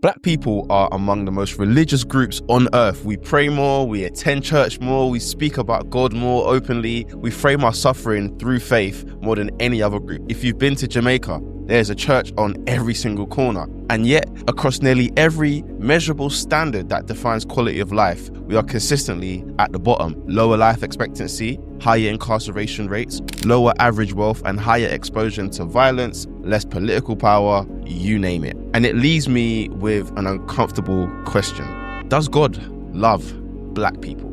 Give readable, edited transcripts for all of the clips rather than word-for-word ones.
Black people are among the most religious groups on earth. We pray more, we attend church more, we speak about God more openly, we frame our suffering through faith more than any other group. If you've been to Jamaica, there's a church on every single corner. And yet, across nearly every measurable standard that defines quality of life, we are consistently at the bottom. Lower life expectancy, higher incarceration rates, lower average wealth, and higher exposure to violence, less political power, you name it. And it leaves me with an uncomfortable question. Does God love black people?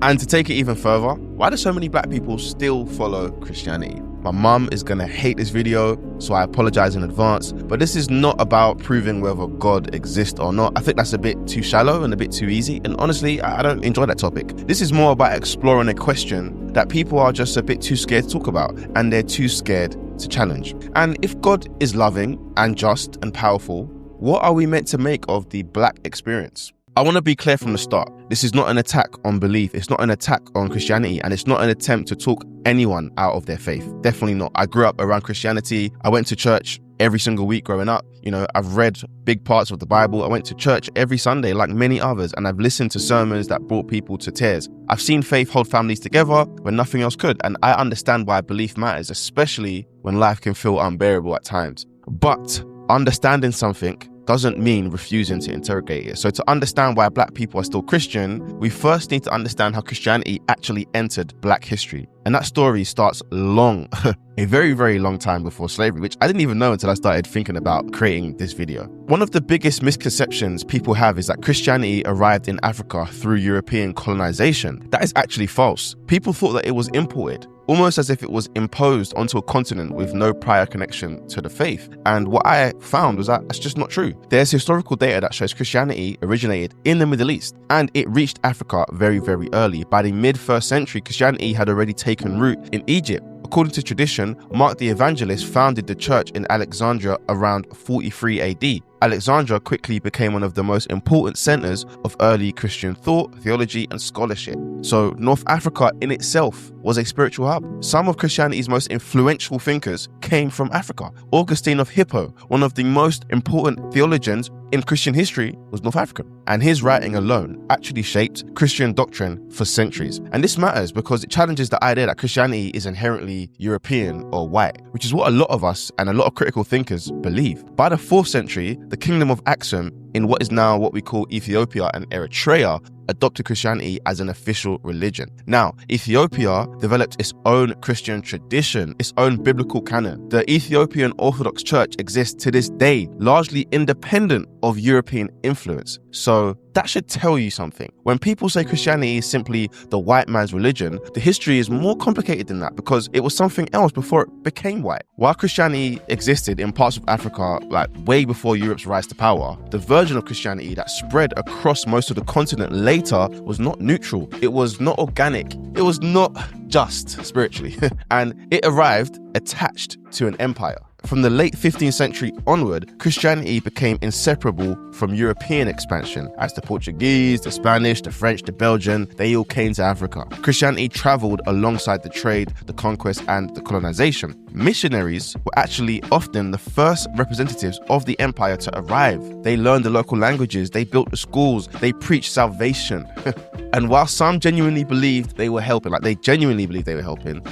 And to take it even further, why do so many black people still follow Christianity? My mum is gonna hate this video, so I apologize in advance, but this is not about proving whether God exists or not. I think that's a bit too shallow and a bit too easy, and honestly, I don't enjoy that topic. This is more about exploring a question that people are just a bit too scared to talk about, and they're too scared to challenge. And if God is loving and just and powerful, what are we meant to make of the black experience? I want to be clear from the start. This is not an attack on belief. It's not an attack on Christianity, and it's not an attempt to talk anyone out of their faith. Definitely not. I grew up around Christianity. I went to church every single week growing up. I've read big parts of the Bible. I went to church every Sunday like many others, and I've listened to sermons that brought people to tears. I've seen faith hold families together when nothing else could, and I understand why belief matters, especially when life can feel unbearable at times. But understanding something doesn't mean refusing to interrogate it. So to understand why black people are still Christian, we first need to understand how Christianity actually entered black history. And that story starts long, a very, very long time before slavery, which I didn't even know until I started thinking about creating this video. One of the biggest misconceptions people have is that Christianity arrived in Africa through European colonization. That is actually false. People thought that it was imported, almost as if it was imposed onto a continent with no prior connection to the faith. And what I found was that that's just not true. There's historical data that shows Christianity originated in the Middle East, and it reached Africa very, very early. By the mid-1st century, Christianity had already taken root in Egypt. According to tradition, Mark the Evangelist founded the church in Alexandria around 43 AD. Alexandria quickly became one of the most important centers of early Christian thought, theology, and scholarship. So North Africa in itself was a spiritual hub. Some of Christianity's most influential thinkers came from Africa. Augustine of Hippo, one of the most important theologians in Christian history, was North African, and his writing alone actually shaped Christian doctrine for centuries. And this matters because it challenges the idea that Christianity is inherently European or white, which is what a lot of us and a lot of critical thinkers believe. By the 4th century, the Kingdom of Aksum, in what is now what we call Ethiopia and Eritrea, adopted Christianity as an official religion. Now, Ethiopia developed its own Christian tradition, its own biblical canon. The Ethiopian Orthodox Church exists to this day, largely independent of European influence. So that should tell you something. When people say Christianity is simply the white man's religion, the history is more complicated than that because it was something else before it became white. While Christianity existed in parts of Africa, like way before Europe's rise to power, the version of Christianity that spread across most of the continent later was not neutral. It was not organic. It was not just spiritually. And it arrived attached to an empire. From the late 15th century onward, Christianity became inseparable from European expansion, as the Portuguese, the Spanish, the French, the Belgian, they all came to Africa. Christianity traveled alongside the trade, the conquest, and the colonization. Missionaries were actually often the first representatives of the empire to arrive. They learned the local languages, they built the schools, they preached salvation. And while some genuinely believed they were helping,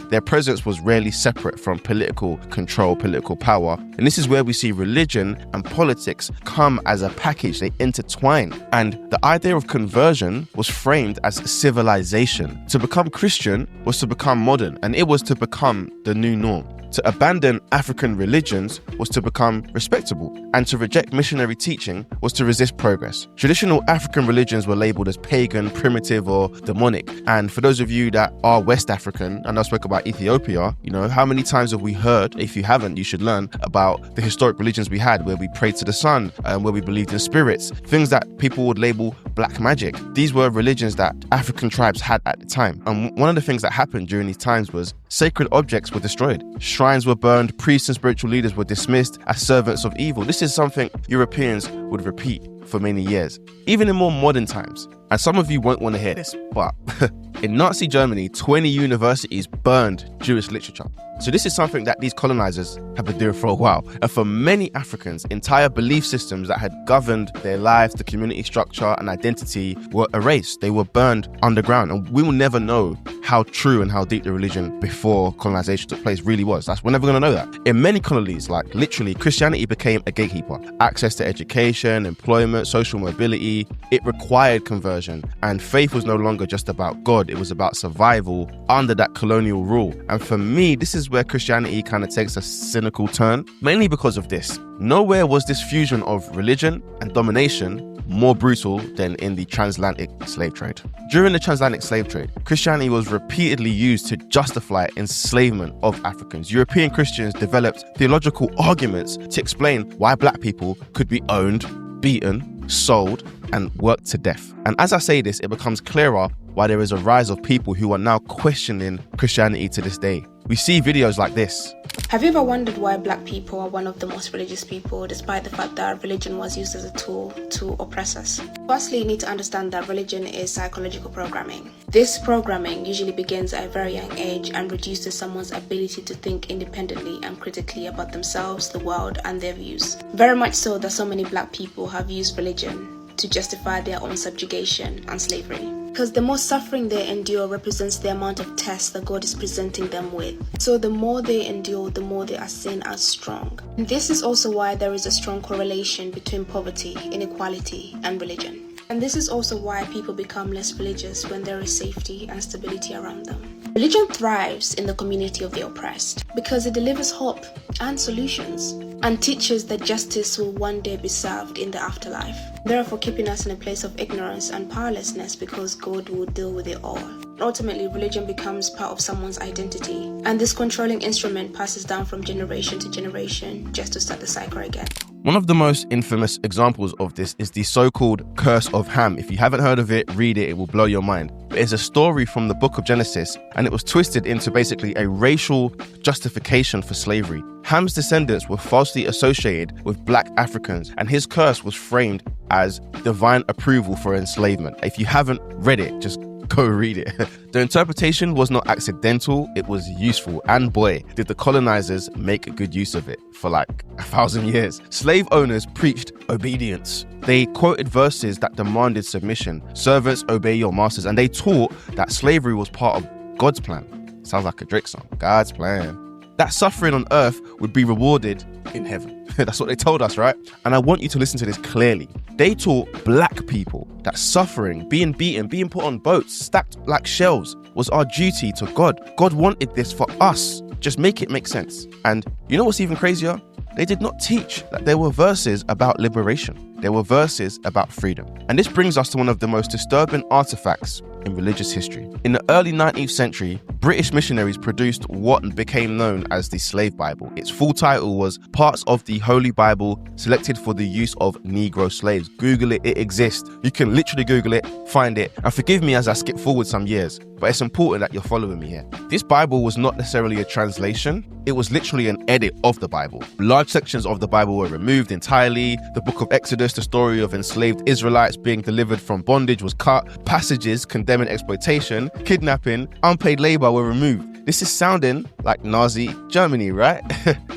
their presence was rarely separate from political control, political power. And this is where we see religion and politics come as a package. They intertwine. And the idea of conversion was framed as civilization. To become Christian was to become modern, and it was to become the new norm. To abandon African religions was to become respectable, and to reject missionary teaching was to resist progress. Traditional African religions were labeled as pagan, primitive, or demonic. And for those of you that are West African, and I spoke about Ethiopia, how many times have we heard, if you haven't, you should learn about the historic religions we had, where we prayed to the sun, and where we believed in spirits, things that people would label black magic. These were religions that African tribes had at the time. And one of the things that happened during these times was sacred objects were destroyed. Shrines were burned, priests and spiritual leaders were dismissed as servants of evil. This is something Europeans would repeat for many years, even in more modern times. And some of you won't want to hear this, but in Nazi Germany, 20 universities burned Jewish literature. So this is something that these colonizers have been doing for a while. And for many Africans, entire belief systems that had governed their lives, the community structure and identity were erased. They were burned underground. And we will never know how true and how deep the religion before colonization took place really was. We're never going to know that. In many colonies, like literally, Christianity became a gatekeeper. Access to education, employment, social mobility, it required conversion. And faith was no longer just about God. It was about survival under that colonial rule. And for me, this is where Christianity kind of takes a cynical turn, mainly because of this. Nowhere was this fusion of religion and domination more brutal than in the transatlantic slave trade. During the transatlantic slave trade, Christianity was repeatedly used to justify enslavement of Africans. European Christians developed theological arguments to explain why black people could be owned, beaten, sold, and worked to death. And as I say this, it becomes clearer why there is a rise of people who are now questioning Christianity to this day. We see videos like this. Have you ever wondered why black people are one of the most religious people, despite the fact that religion was used as a tool to oppress us? Firstly, you need to understand that religion is psychological programming. This programming usually begins at a very young age and reduces someone's ability to think independently and critically about themselves, the world, and their views. Very much so that so many black people have used religion to justify their own subjugation and slavery. Because the more suffering they endure represents the amount of tests that God is presenting them with. So the more they endure, the more they are seen as strong. And this is also why there is a strong correlation between poverty, inequality, and religion. And this is also why people become less religious when there is safety and stability around them. Religion thrives in the community of the oppressed because it delivers hope and solutions and teaches that justice will one day be served in the afterlife, therefore keeping us in a place of ignorance and powerlessness because God will deal with it all. Ultimately, religion becomes part of someone's identity, and this controlling instrument passes down from generation to generation just to start the cycle again. One of the most infamous examples of this is the so-called Curse of Ham. If you haven't heard of it, read it, it will blow your mind. It's a story from the book of Genesis, and it was twisted into basically a racial justification for slavery. Ham's descendants were falsely associated with black Africans, and his curse was framed as divine approval for enslavement. If you haven't read it, just go read it. The interpretation was not accidental, it was useful, and boy, did the colonizers make good use of it for like 1,000 years. Slave owners preached obedience. They quoted verses that demanded submission. Servants, obey your masters. And they taught that slavery was part of God's plan. Sounds like a Drake song. God's plan. That suffering on earth would be rewarded in heaven. That's what they told us, right? And I want you to listen to this clearly. They taught black people that suffering, being beaten, being put on boats, stacked like shells, was our duty to God. God wanted this for us. Just make it make sense. And you know what's even crazier? They did not teach that there were verses about liberation. There were verses about freedom. And this brings us to one of the most disturbing artifacts in religious history. In the early 19th century, British missionaries produced what became known as the Slave Bible. Its full title was Parts of the Holy Bible Selected for the Use of Negro Slaves. Google it, it exists. You can literally Google it, find it, and forgive me as I skip forward some years, but it's important that you're following me here. This Bible was not necessarily a translation, it was literally an edit of the Bible. Large sections of the Bible were removed entirely. The book of Exodus, the story of enslaved Israelites being delivered from bondage, was cut. Passages condemning exploitation, kidnapping, unpaid labor were removed. This is sounding like Nazi Germany, right?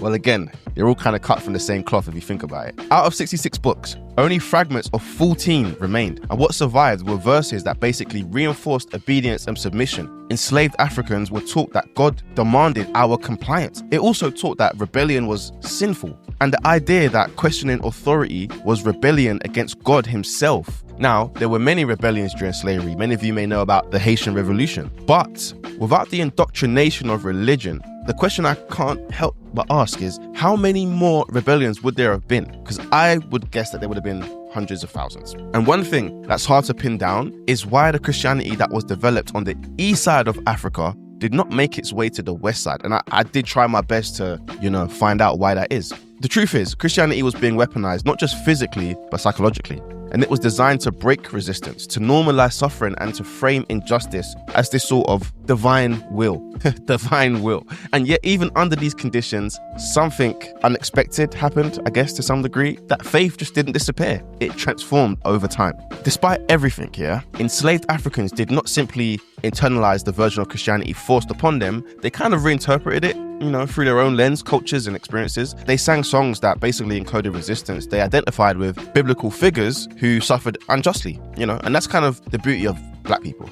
Well, again, they're all kind of cut from the same cloth if you think about it. Out of 66 books, only fragments of 14 remained, and what survived were verses that basically reinforced obedience and submission. Enslaved Africans were taught that God demanded our compliance. It also taught that rebellion was sinful, and the idea that questioning authority was rebellion against God himself. Now, there were many rebellions during slavery. Many of you may know about the Haitian Revolution. But without the indoctrination of religion, the question I can't help but ask is, how many more rebellions would there have been? Because I would guess that there would have been hundreds of thousands. And one thing that's hard to pin down is why the Christianity that was developed on the east side of Africa did not make its way to the west side. And I did try my best to, find out why that is. The truth is, Christianity was being weaponized, not just physically, but psychologically. And it was designed to break resistance, to normalize suffering, and to frame injustice as this sort of divine will. Divine will. And yet, even under these conditions, something unexpected happened, I guess, to some degree. That faith just didn't disappear. It transformed over time. Despite everything here, enslaved Africans did not simply internalize the version of Christianity forced upon them. They kind of reinterpreted it. through their own lens, cultures and experiences. They sang songs that basically encoded resistance. They identified with biblical figures who suffered unjustly, and that's kind of the beauty of black people.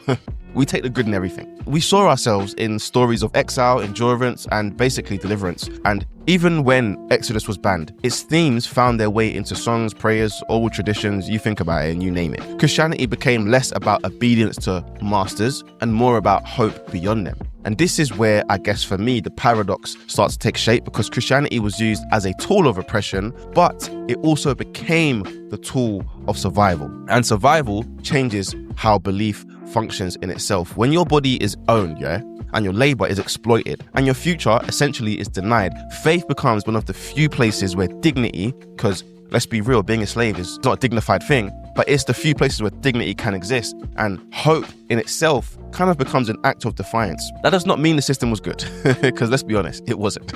We take the good in everything. We saw ourselves in stories of exile, endurance, and basically deliverance. And even when Exodus was banned, its themes found their way into songs, prayers, oral traditions, you think about it and you name it. Christianity became less about obedience to masters and more about hope beyond them. And this is where, I guess for me, the paradox starts to take shape, because Christianity was used as a tool of oppression, but it also became the tool of survival. And survival changes how belief functions in itself. When your body is owned, and your labor is exploited, and your future essentially is denied, faith becomes one of the few places where dignity, because let's be real, being a slave is not a dignified thing, but it's the few places where dignity can exist, and hope in itself kind of becomes an act of defiance. That does not mean the system was good, because let's be honest, it wasn't.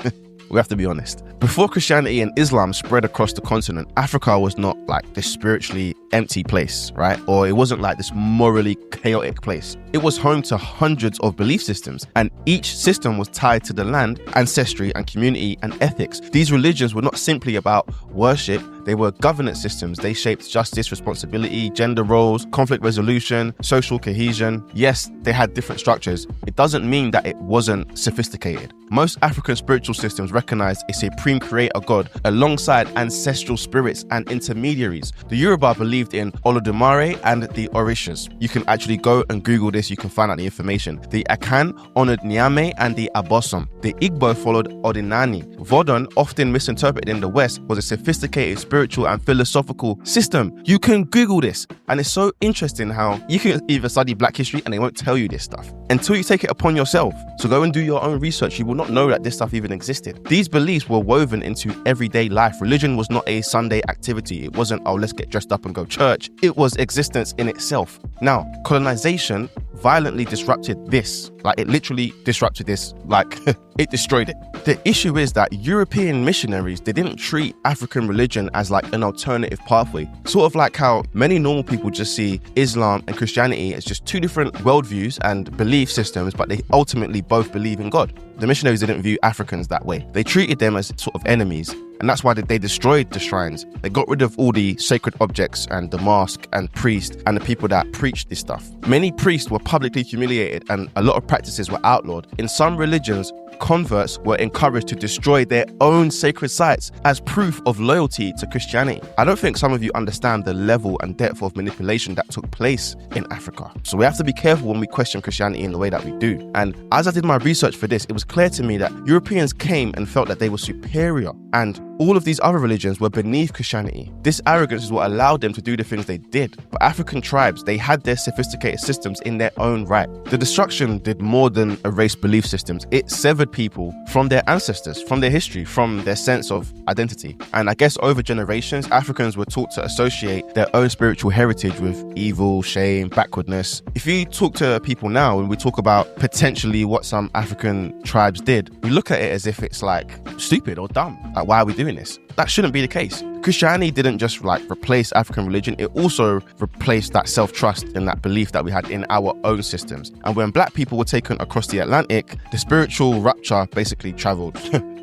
We have to be honest. Before Christianity and Islam spread across the continent, Africa was not like this spiritually empty place, right? Or it wasn't like this morally chaotic place. It was home to hundreds of belief systems, and each system was tied to the land, ancestry, and community and ethics. These religions were not simply about worship, they were governance systems. They shaped justice, responsibility, gender roles, conflict resolution, social cohesion. Yes, they had different structures. It doesn't mean that it wasn't sophisticated. Most African spiritual systems recognize a supreme creator god alongside ancestral spirits and intermediaries. The Yoruba believed in Olodumare and the Orishas. You can actually go and Google this, you can find out the information. The Akan honored Nyame and the Abosom. The Igbo followed Odinani. Vodun, often misinterpreted in the West, was a sophisticated spiritual and philosophical system. You can Google this, and it's so interesting how you can either study Black history and they won't tell you this stuff until you take it upon yourself. So go and do your own research. You will not know that this stuff even existed. These beliefs were woven into everyday life. Religion was not a Sunday activity. It wasn't, oh, let's get dressed up and go church. It was existence in itself. Now, colonization violently disrupted this. Like, it literally disrupted this. Like, it destroyed it. The issue is that European missionaries, they didn't treat African religion as like an alternative pathway. Sort of like how many normal people just see Islam and Christianity as just two different worldviews and belief systems, but they ultimately both believe in God. The missionaries didn't view Africans that way. They treated them as sort of enemies. And that's why they destroyed the shrines. They got rid of all the sacred objects and the mosque and priest and the people that preached this stuff. Many priests were publicly humiliated and a lot of practices were outlawed. In some religions, converts were encouraged to destroy their own sacred sites as proof of loyalty to Christianity. I don't think some of you understand the level and depth of manipulation that took place in Africa. So we have to be careful when we question Christianity in the way that we do. And as I did my research for this, it was clear to me that Europeans came and felt that they were superior, and all of these other religions were beneath Christianity. This arrogance is what allowed them to do the things they did. But African tribes, they had their sophisticated systems in their own right. The destruction did more than erase belief systems. It severed people from their ancestors, from their history, from their sense of identity. And I guess over generations, Africans were taught to associate their own spiritual heritage with evil, shame, backwardness. If you talk to people now and we talk about potentially what some African tribes did, we look at it as if it's like stupid or dumb. Like, why are we doing this? That shouldn't be the case. Christianity didn't just like replace African religion, it also replaced that self-trust and that belief that we had in our own systems. And when Black people were taken across the Atlantic, the spiritual rupture basically traveled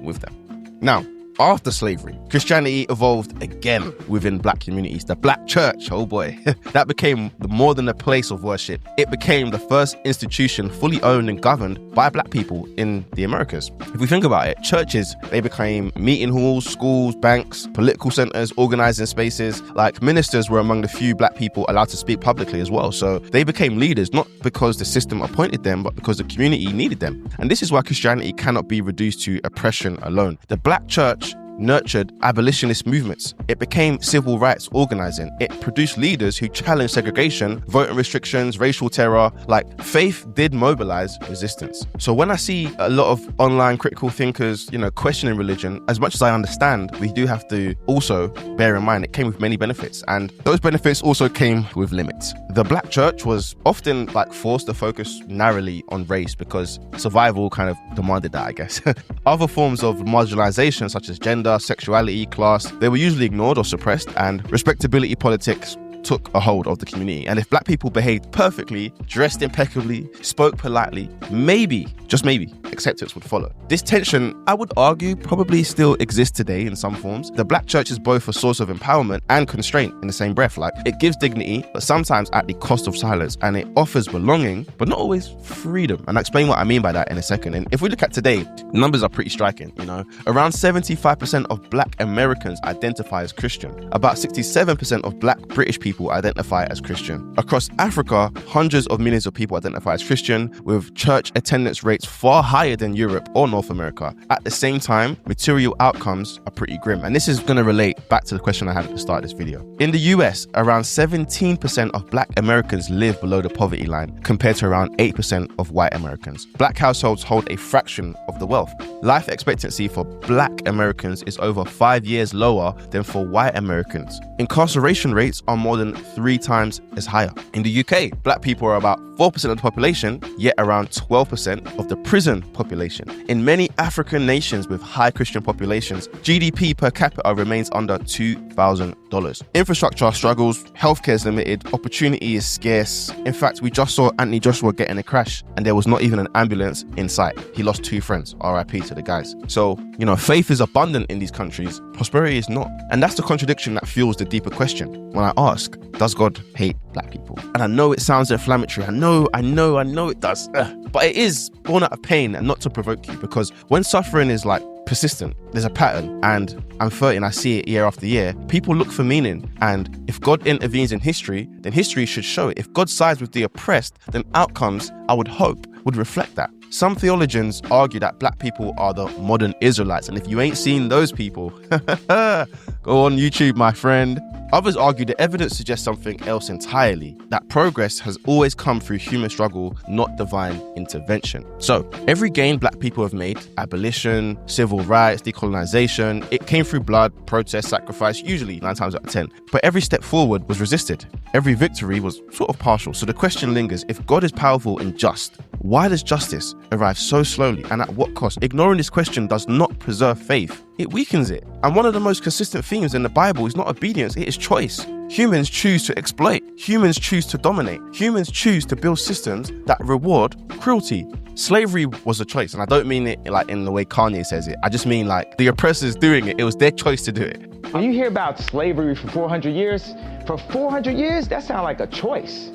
with them. Now, after slavery, Christianity evolved again within Black communities. The Black church, oh boy, that became more than a place of worship. It became the first institution fully owned and governed by Black people in the Americas. If we think about it, churches, they became meeting halls, schools, banks, political centers, organizing spaces. Like, ministers were among the few Black people allowed to speak publicly as well. So they became leaders, not because the system appointed them, but because the community needed them. And this is why Christianity cannot be reduced to oppression alone. The Black church nurtured abolitionist movements. It became civil rights organizing. It produced leaders who challenged segregation, voting restrictions, racial terror. Like, faith did mobilize resistance. So when I see a lot of online critical thinkers, questioning religion, as much as I understand, we do have to also bear in mind it came with many benefits, and those benefits also came with limits. The Black church was often forced to focus narrowly on race because survival kind of demanded that, I guess. Other forms of marginalization, such as gender, sexuality, class, they were usually ignored or suppressed, and respectability politics took a hold of the community. And if Black people behaved perfectly, dressed impeccably, spoke politely, maybe, just maybe, acceptance would follow. This tension, I would argue, probably still exists today in some forms. The black church is both a source of empowerment and constraint in the same breath. Like, it gives dignity, but sometimes at the cost of silence, and it offers belonging, but not always freedom. And I'll explain what I mean by that in a second. And if we look at today, numbers are pretty striking, you know. Around 75% of black Americans identify as Christian. About 67% of black British people identify as Christian. Across Africa, hundreds of millions of people identify as Christian, with church attendance rates far higher than Europe or North America. At the same time, material outcomes are pretty grim. And this is going to relate back to the question I had at the start of this video. In the US, around 17% of black Americans live below the poverty line, compared to around 8% of white Americans. Black households hold a fraction of the wealth. Life expectancy for black Americans is over 5 years lower than for white Americans. Incarceration rates are more than 3 times as higher. In the UK, black people are about 4% of the population, yet around 12% of the prison population. In many African nations with high Christian populations, GDP per capita remains under $2,000. Infrastructure struggles, healthcare is limited, opportunity is scarce. In fact, we just saw Anthony Joshua get in a crash and there was not even an ambulance in sight. He lost 2 friends, RIP to the guys. So, you know, faith is abundant in these countries, prosperity is not. And that's the contradiction that fuels the deeper question. When I ask, does God hate black people? And I know it sounds inflammatory. I know it does. But it is born out of pain and not to provoke you, because when suffering is like persistent, there's a pattern, and I'm 30 and I see it year after year. People look for meaning, and if God intervenes in history, then history should show it. If God sides with the oppressed, then outcomes, I would hope, would reflect that. Some theologians argue that black people are the modern Israelites, and if you ain't seen those people, go on YouTube, my friend. Others argue the evidence suggests something else entirely, that progress has always come through human struggle, not divine intervention. So, every gain black people have made, abolition, civil rights, decolonization, it came through blood, protest, sacrifice, usually 9 times out of 10. But every step forward was resisted. Every victory was sort of partial. So the question lingers, if God is powerful and just, why does justice arrive so slowly and at what cost? Ignoring this question does not preserve faith, it weakens it. And one of the most consistent themes in the Bible is not obedience, it is choice. Humans choose to exploit. Humans choose to dominate. Humans choose to build systems that reward cruelty. Slavery was a choice, and I don't mean it like in the way Kanye says it. I just mean like the oppressors doing it. It was their choice to do it. When you hear about slavery for 400 years, that sounds like a choice.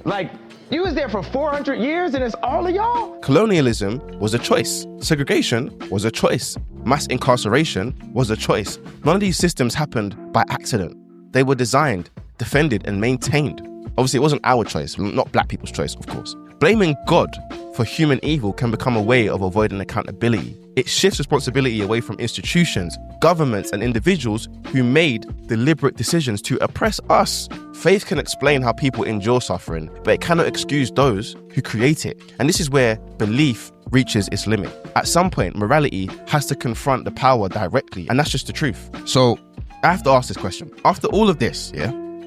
Like, you was there for 400 years and it's all of y'all? Colonialism was a choice. Segregation was a choice. Mass incarceration was a choice. None of these systems happened by accident. They were designed, defended, and maintained. Obviously, it wasn't our choice, not black people's choice, of course. Blaming God for human evil can become a way of avoiding accountability. It shifts responsibility away from institutions, governments, and individuals who made deliberate decisions to oppress us. Faith can explain how people endure suffering, but it cannot excuse those who create it. And this is where belief reaches its limit. At some point, morality has to confront the power directly, and that's just the truth. So I have to ask this question. After all of this,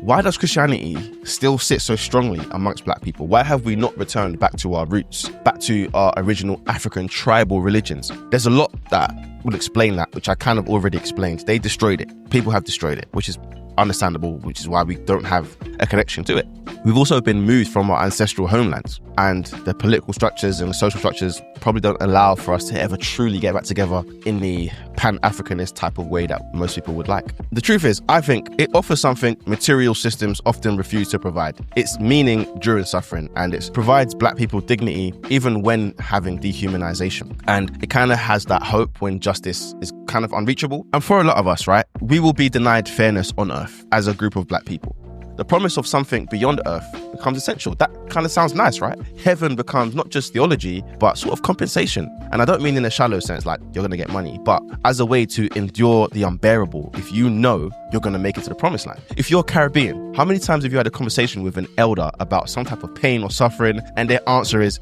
why does Christianity still sit so strongly amongst black people? Why have we not returned back to our roots, back to our original African tribal religions? There's a lot that would explain that, which I kind of already explained. They destroyed it. People have destroyed it, which is understandable, which is why we don't have a connection to it. We've also been moved from our ancestral homelands, and the political structures and the social structures probably don't allow for us to ever truly get back together in the pan-Africanist type of way that most people would like. The truth is, I think it offers something material systems often refuse to provide. It's meaning during suffering, and it provides black people dignity even when having dehumanization. And it kind of has that hope when justice is kind of unreachable. And for a lot of us, right, we will be denied fairness on earth as a group of black people. The promise of something beyond earth becomes essential. That kind of sounds nice, right? Heaven becomes not just theology, but sort of compensation. And I don't mean in a shallow sense, like you're going to get money, but as a way to endure the unbearable if you know you're going to make it to the promised land. If you're Caribbean, how many times have you had a conversation with an elder about some type of pain or suffering, and their answer is,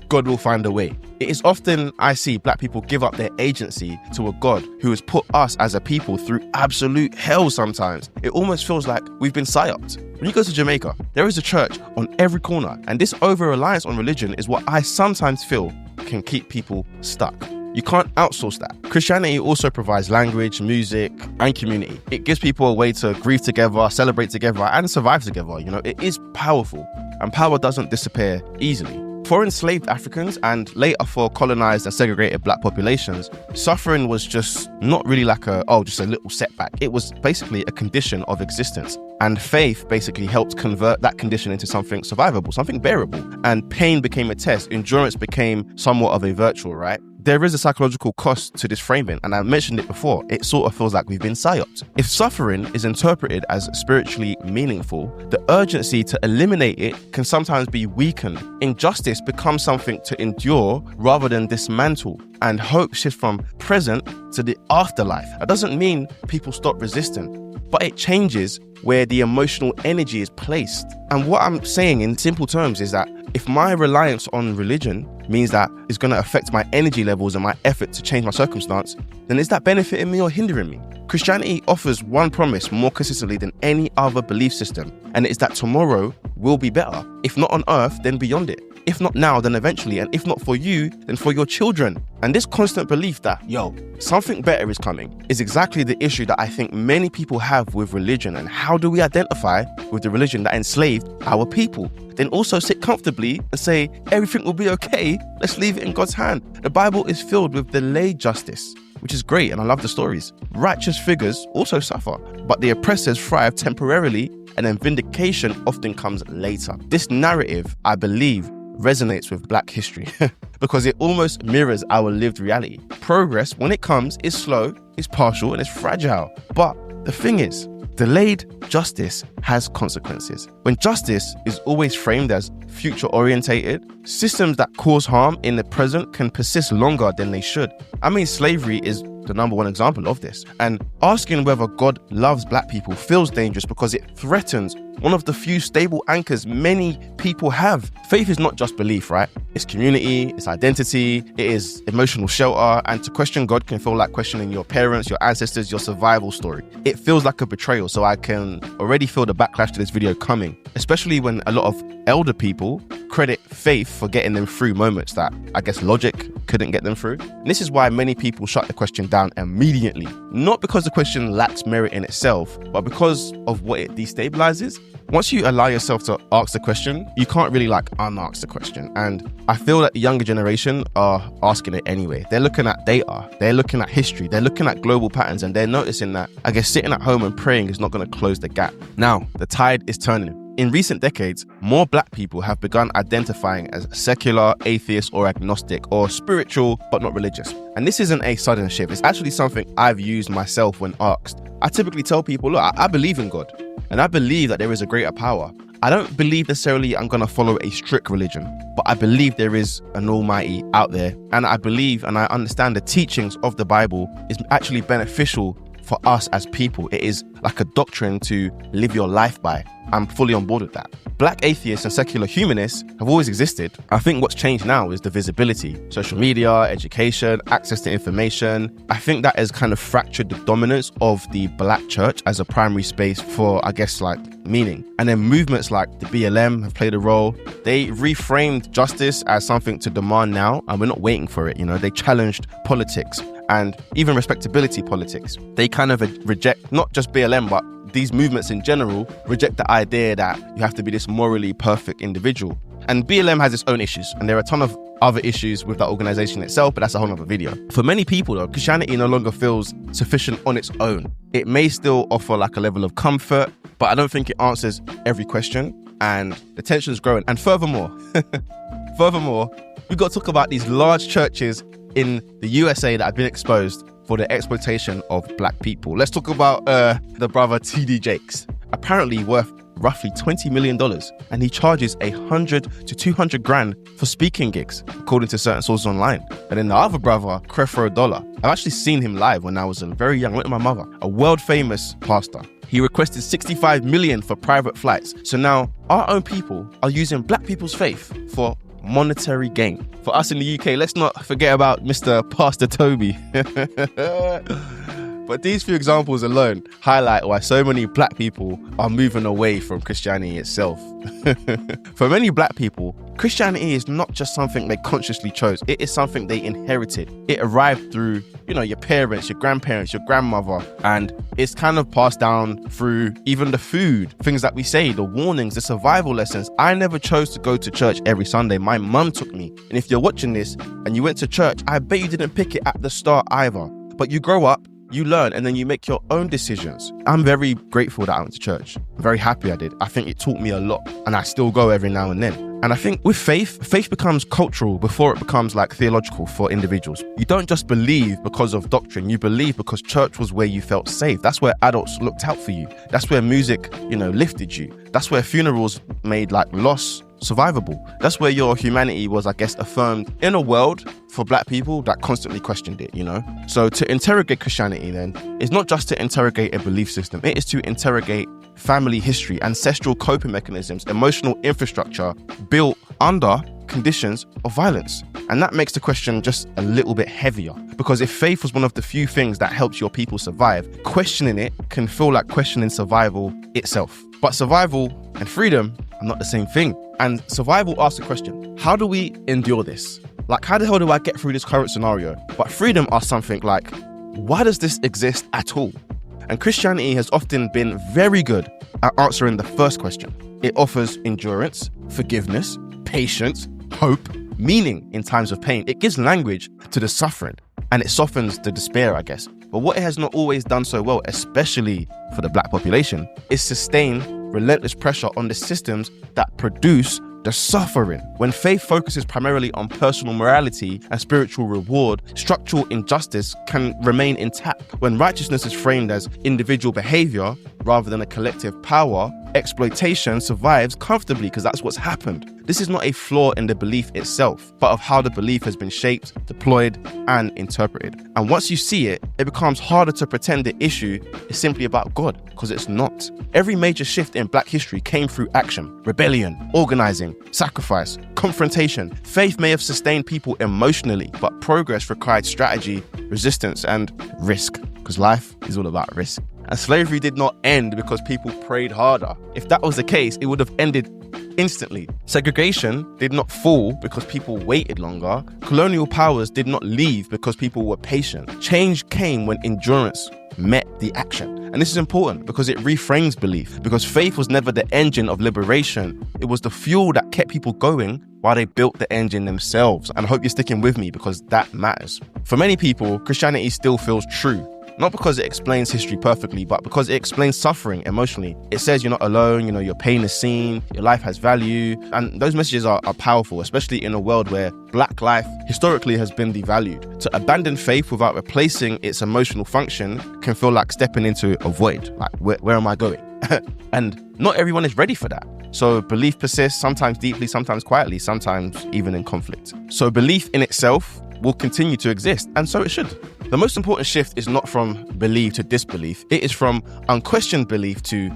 God will find a way? It is often I see black people give up their agency to a God who has put us as a people through absolute hell sometimes. It almost feels like we've been psyoped. When you go to Jamaica, there is a church on every corner, and this over-reliance on religion is what I sometimes feel can keep people stuck. You can't outsource that. Christianity also provides language, music, and community. It gives people a way to grieve together, celebrate together, and survive together. It is powerful, and power doesn't disappear easily. For enslaved Africans and later for colonized and segregated black populations, suffering was just not really like just a little setback. It was basically a condition of existence. And faith basically helped convert that condition into something survivable, something bearable. And pain became a test. Endurance became somewhat of a virtue, right? There is a psychological cost to this framing, and I mentioned it before. It sort of feels like we've been psyoped. If suffering is interpreted as spiritually meaningful, the urgency to eliminate it can sometimes be weakened. Injustice becomes something to endure rather than dismantle, and hope shifts from present to the afterlife. That doesn't mean people stop resisting, but it changes where the emotional energy is placed. And what I'm saying in simple terms is that if my reliance on religion means that it's going to affect my energy levels and my effort to change my circumstance, then is that benefiting me or hindering me? Christianity offers one promise more consistently than any other belief system, and it is that tomorrow will be better. If not on earth, then beyond it. If not now, then eventually. And if not for you, then for your children. And this constant belief that, something better is coming is exactly the issue that I think many people have with religion. And how do we identify with the religion that enslaved our people? Then also sit comfortably and say, everything will be okay. Let's leave it in God's hand. The Bible is filled with delayed justice, which is great. And I love the stories. Righteous figures also suffer, but the oppressors thrive temporarily, and then vindication often comes later. This narrative, I believe, resonates with Black history because it almost mirrors our lived reality. Progress, when it comes, is slow, is partial, and it's fragile. But the thing is, delayed justice has consequences. When justice is always framed as future-orientated, systems that cause harm in the present can persist longer than they should. I mean, slavery is the number one example of this. And asking whether God loves Black people feels dangerous because it threatens one of the few stable anchors many people have. Faith is not just belief, right? It's community, it's identity, it is emotional shelter, and to question God can feel like questioning your parents, your ancestors, your survival story. It feels like a betrayal, so I can already feel the backlash to this video coming, especially when a lot of elder people credit faith for getting them through moments that I guess logic couldn't get them through. And this is why many people shut the question down immediately. Not because the question lacks merit in itself, but because of what it destabilizes. Once you allow yourself to ask the question, you can't really unask the question. And I feel that the younger generation are asking it anyway. They're looking at data, they're looking at history, they're looking at global patterns, and they're noticing that, I guess, sitting at home and praying is not going to close the gap. Now, the tide is turning. In recent decades, more Black people have begun identifying as secular, atheist, or agnostic, or spiritual, but not religious. And this isn't a sudden shift. It's actually something I've used myself when asked. I typically tell people, look, I believe in God, and I believe that there is a greater power. I don't believe necessarily I'm going to follow a strict religion, but I believe there is an almighty out there. And I believe and I understand the teachings of the Bible is actually beneficial for us as people. It is like a doctrine to live your life by. I'm fully on board with that. Black atheists and secular humanists have always existed. I think what's changed now is the visibility. Social media, education, access to information. I think that has kind of fractured the dominance of the Black church as a primary space for, I guess, meaning. And then movements like the BLM have played a role. They reframed justice as something to demand now, and we're not waiting for it. They challenged politics and even respectability politics. They kind of reject not just BLM, but these movements in general reject the idea that you have to be this morally perfect individual. And BLM has its own issues, and there are a ton of other issues with that organization itself, but that's a whole other video. For many people though, Christianity no longer feels sufficient on its own. It may still offer a level of comfort, but I don't think it answers every question, and the tension is growing. And furthermore, we've got to talk about these large churches in the USA that have been exposed for the exploitation of Black people. Let's talk about the brother TD Jakes. Apparently worth roughly $20 million, and he charges $100 to $200,000 for speaking gigs, according to certain sources online. And then the other brother, Creflo Dollar, I've actually seen him live when I was very young. I went with my mother, a world famous pastor. He requested $65 million for private flights. So now our own people are using Black people's faith for monetary gain. For us in the UK, let's not forget about Mr. Pastor Toby. But these few examples alone highlight why so many black people are moving away from Christianity itself. For many black people, Christianity is not just something they consciously chose. It is something they inherited. It arrived through, your parents, your grandparents, your grandmother, and it's kind of passed down through even the food, things that we say, the warnings, the survival lessons. I never chose to go to church every Sunday. My mum took me. And if you're watching this and you went to church, I bet you didn't pick it at the start either. But you grow up, you learn, and then you make your own decisions. I'm very grateful that I went to church. I'm very happy I did. I think it taught me a lot, and I still go every now and then. And I think with faith becomes cultural before it becomes like theological for individuals. You don't just believe because of doctrine. You believe because church was where you felt safe. That's where adults looked out for you. That's where music, lifted you. That's where funerals made like loss survivable. That's where your humanity was, I guess, affirmed in a world for black people that constantly questioned it, So to interrogate Christianity then is not just to interrogate a belief system. It is to interrogate family history, ancestral coping mechanisms, emotional infrastructure built under conditions of violence. And that makes the question just a little bit heavier, because if faith was one of the few things that helps your people survive, questioning it can feel like questioning survival itself. But survival and freedom are not the same thing. And survival asks the question, how do we endure this? Like, how the hell do I get through this current scenario? But freedom asks something like, why does this exist at all? And Christianity has often been very good at answering the first question. It offers endurance, forgiveness, patience, hope, meaning in times of pain. It gives language to the suffering, and it softens the despair, I guess. But what it has not always done so well, especially for the black population, is sustain relentless pressure on the systems that produce the suffering. When faith focuses primarily on personal morality and spiritual reward, structural injustice can remain intact. When righteousness is framed as individual behavior rather than a collective power, exploitation survives comfortably because that's what's happened. This is not a flaw in the belief itself, but of how the belief has been shaped, deployed, and interpreted. And once you see it, it becomes harder to pretend the issue is simply about God, because it's not. Every major shift in black history came through action, rebellion, organizing, sacrifice, confrontation. Faith may have sustained people emotionally, but progress required strategy, resistance, and risk, because life is all about risk. And slavery did not end because people prayed harder. If that was the case, it would have ended instantly. Segregation did not fall because people waited longer. Colonial powers did not leave because people were patient. Change came when endurance met the action. And this is important because it reframes belief, because faith was never the engine of liberation. It was the fuel that kept people going while they built the engine themselves. And I hope you're sticking with me because that matters. For many people, Christianity still feels true. Not because it explains history perfectly, but because it explains suffering emotionally. It says you're not alone, your pain is seen, your life has value. And those messages are powerful, especially in a world where black life historically has been devalued. To abandon faith without replacing its emotional function can feel like stepping into a void. Like, where am I going? And not everyone is ready for that. So belief persists, sometimes deeply, sometimes quietly, sometimes even in conflict. So belief in itself will continue to exist, and so it should. The most important shift is not from belief to disbelief. It is from unquestioned belief to,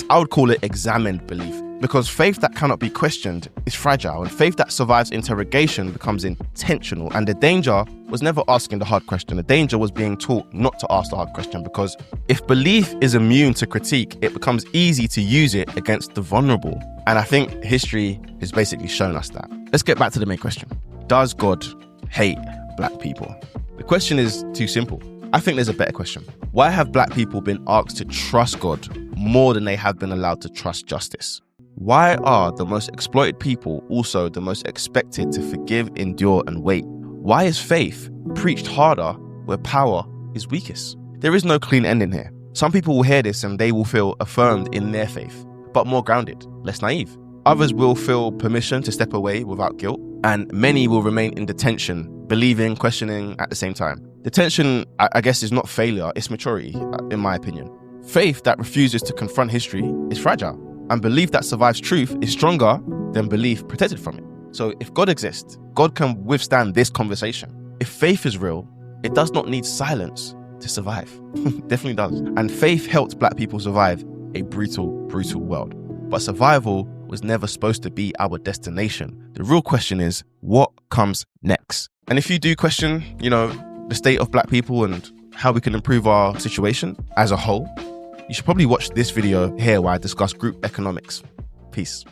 I would call it examined belief. Because faith that cannot be questioned is fragile, and faith that survives interrogation becomes intentional. And the danger was never asking the hard question. The danger was being taught not to ask the hard question, because if belief is immune to critique, it becomes easy to use it against the vulnerable. And I think history has basically shown us that. Let's get back to the main question. Does God hate black people? The question is too simple. I think there's a better question. Why have black people been asked to trust God more than they have been allowed to trust justice? Why are the most exploited people also the most expected to forgive, endure, and wait? Why is faith preached harder where power is weakest? There is no clean ending here. Some people will hear this and they will feel affirmed in their faith, but more grounded, less naive. Others will feel permission to step away without guilt, and many will remain in detention, believing, questioning at the same time. Detention, I guess, is not failure, it's maturity, in my opinion. Faith that refuses to confront history is fragile, and belief that survives truth is stronger than belief protected from it. So if God exists, God can withstand this conversation. If faith is real, it does not need silence to survive. Definitely does. And faith helped black people survive a brutal, brutal world. But survival was never supposed to be our destination. The real question is, what comes next? And if you do question, the state of black people and how we can improve our situation as a whole, you should probably watch this video here where I discuss group economics. Peace.